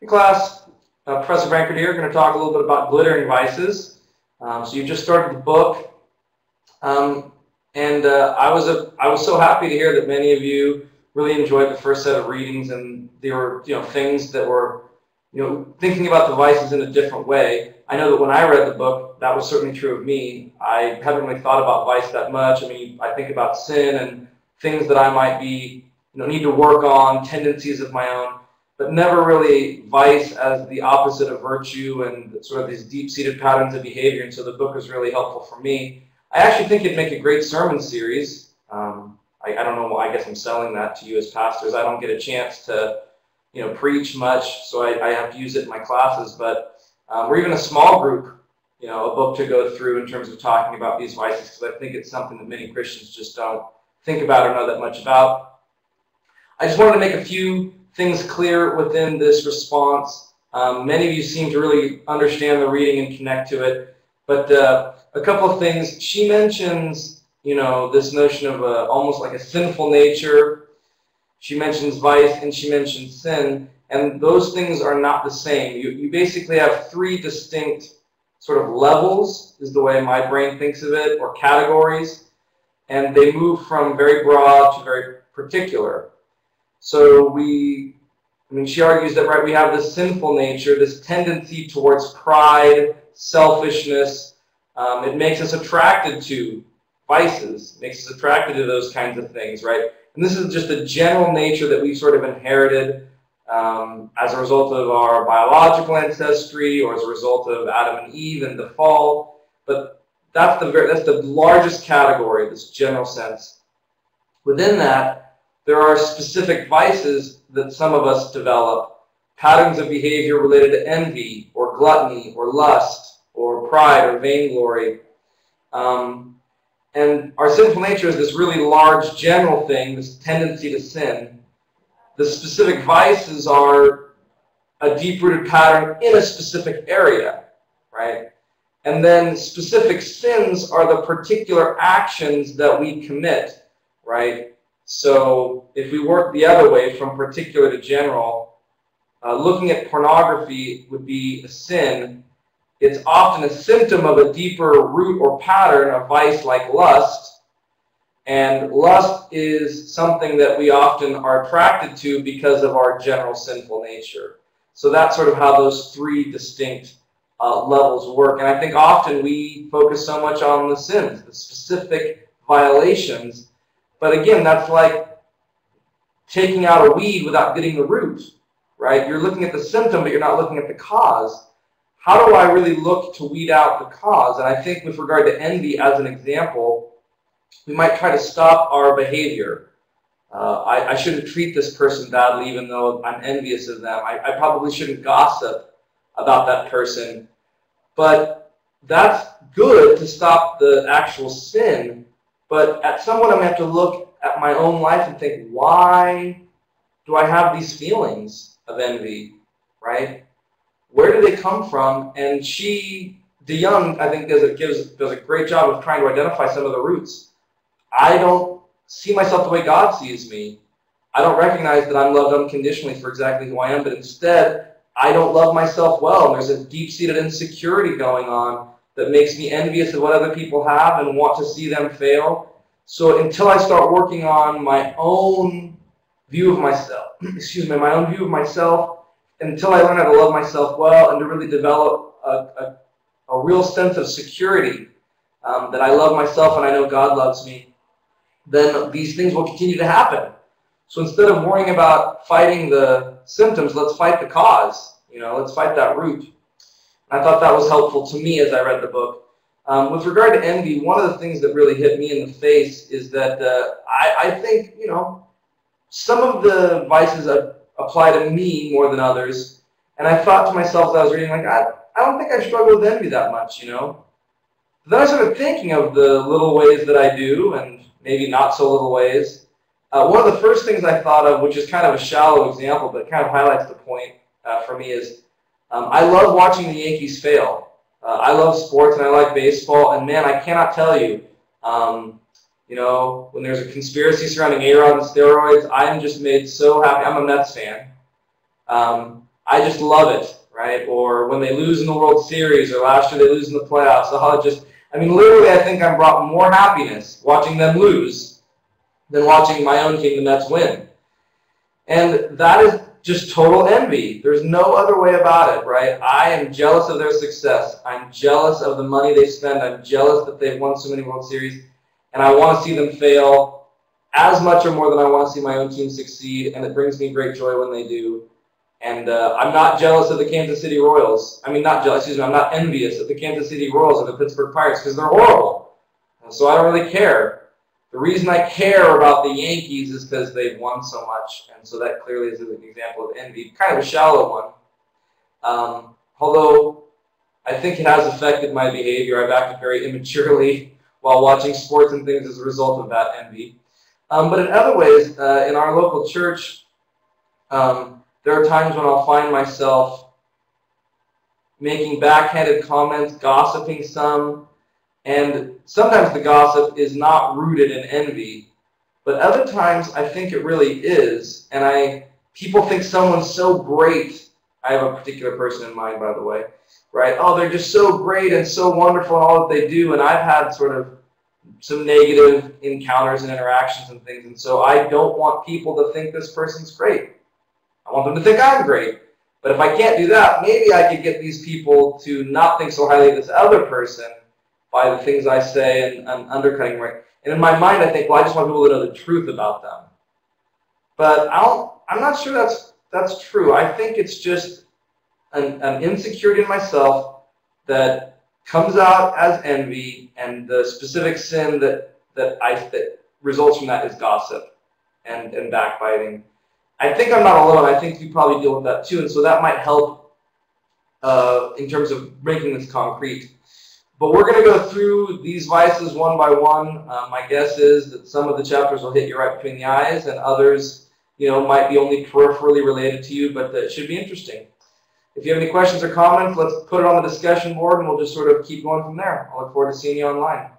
Hey class, Professor Bankert here. We're going to talk a little bit about glittering vices. So you've just started the book, I was so happy to hear that many of you really enjoyed the first set of readings, and they were things that were thinking about the vices in a different way. I know that when I read the book, that was certainly true of me. I haven't really thought about vice that much. I mean, I think about sin and things that I might be need to work on, tendencies of my own, but never really vice as the opposite of virtue and sort of these deep-seated patterns of behavior. And so the book was really helpful for me. I actually think it'd make a great sermon series. I don't know, I guess I'm selling that to you as pastors. I don't get a chance to preach much, so I have to use it in my classes, but or even a small group, a book to go through in terms of talking about these vices, because I think it's something that many Christians just don't think about or know that much about. I just wanted to make a few things clear within this response. Many of you seem to really understand the reading and connect to it, but a couple of things. She mentions, this notion of almost like a sinful nature. She mentions vice and she mentions sin, and those things are not the same. You basically have three distinct sort of levels, is the way my brain thinks of it, or categories, and they move from very broad to very particular. So she argues that, right, we have this sinful nature, this tendency towards pride, selfishness. It makes us attracted to vices, makes us attracted to those kinds of things, right? And this is just a general nature that we've sort of inherited as a result of our biological ancestry, or as a result of Adam and Eve and the fall. But that's the largest category, this general sense. Within that, there are specific vices that some of us develop, patterns of behavior related to envy, or gluttony, or lust, or pride, or vainglory. And our sinful nature is this really large general thing, this tendency to sin. The specific vices are a deep-rooted pattern in a specific area, right? And then specific sins are the particular actions that we commit, right? So if we work the other way, from particular to general, looking at pornography would be a sin. It's often a symptom of a deeper root or pattern of vice like lust. And lust is something that we often are attracted to because of our general sinful nature. So that's sort of how those three distinct levels work. And I think often we focus so much on the sins, the specific violations. But again, that's like taking out a weed without getting the root, right? You're looking at the symptom, but you're not looking at the cause. How do I really look to weed out the cause? And I think with regard to envy, as an example, we might try to stop our behavior. I shouldn't treat this person badly even though I'm envious of them. I probably shouldn't gossip about that person. But that's good to stop the actual sin. But at some point, I'm going to have to look at my own life and think, why do I have these feelings of envy, right? Where do they come from? And DeYoung, I think, does a great job of trying to identify some of the roots. I don't see myself the way God sees me. I don't recognize that I'm loved unconditionally for exactly who I am, but instead, I don't love myself well. And there's a deep-seated insecurity going on that makes me envious of what other people have and want to see them fail. So until I start working on my own view of myself, until I learn how to love myself well and to really develop a real sense of security, that I love myself and I know God loves me, then these things will continue to happen. So instead of worrying about fighting the symptoms, let's fight the cause. Let's fight that root. I thought that was helpful to me as I read the book. With regard to envy, one of the things that really hit me in the face is that I think, some of the vices apply to me more than others. And I thought to myself as I was reading, like, I don't think I struggle with envy that much, Then I started thinking of the little ways that I do, and maybe not so little ways. One of the first things I thought of, which is kind of a shallow example, but kind of highlights the point for me, is I love watching the Yankees fail. I love sports and I like baseball, and man, I cannot tell you, when there's a conspiracy surrounding A-Rod and steroids, I am just made so happy. I'm a Mets fan. I just love it, right? Or when they lose in the World Series, or last year they lose in the playoffs. I mean, literally, I think I brought more happiness watching them lose than watching my own team, the Mets, win. And that is just total envy. There's no other way about it, right? I am jealous of their success. I'm jealous of the money they spend. I'm jealous that they've won so many World Series. And I want to see them fail as much or more than I want to see my own team succeed. And it brings me great joy when they do. And I'm not jealous of the Kansas City Royals. I mean, not jealous, excuse me, I'm not envious of the Kansas City Royals or the Pittsburgh Pirates because they're horrible. So I don't really care. The reason I care about the Yankees is because they've won so much, and so that clearly is an example of envy, kind of a shallow one. Although I think it has affected my behavior. I've acted very immaturely while watching sports and things as a result of that envy. But in other ways, in our local church, there are times when I'll find myself making backhanded comments, gossiping some, and sometimes the gossip is not rooted in envy, but other times I think it really is. And people think someone's so great. I have a particular person in mind, by the way, right? Oh, they're just so great and so wonderful in all that they do. And I've had sort of some negative encounters and interactions and things. And so I don't want people to think this person's great. I want them to think I'm great. But if I can't do that, maybe I could get these people to not think so highly of this other person by the things I say and undercutting, right? And in my mind, I think, well, I just want people to know the truth about them. But I'm not sure that's true. I think it's just an insecurity in myself that comes out as envy, and the specific sin that results from that is gossip and backbiting. I think I'm not alone. I think you probably deal with that too, and so that might help in terms of making this concrete. But we're going to go through these vices one by one. My guess is that some of the chapters will hit you right between the eyes, and others, might be only peripherally related to you, but it should be interesting. If you have any questions or comments, let's put it on the discussion board, and we'll just sort of keep going from there. I look forward to seeing you online.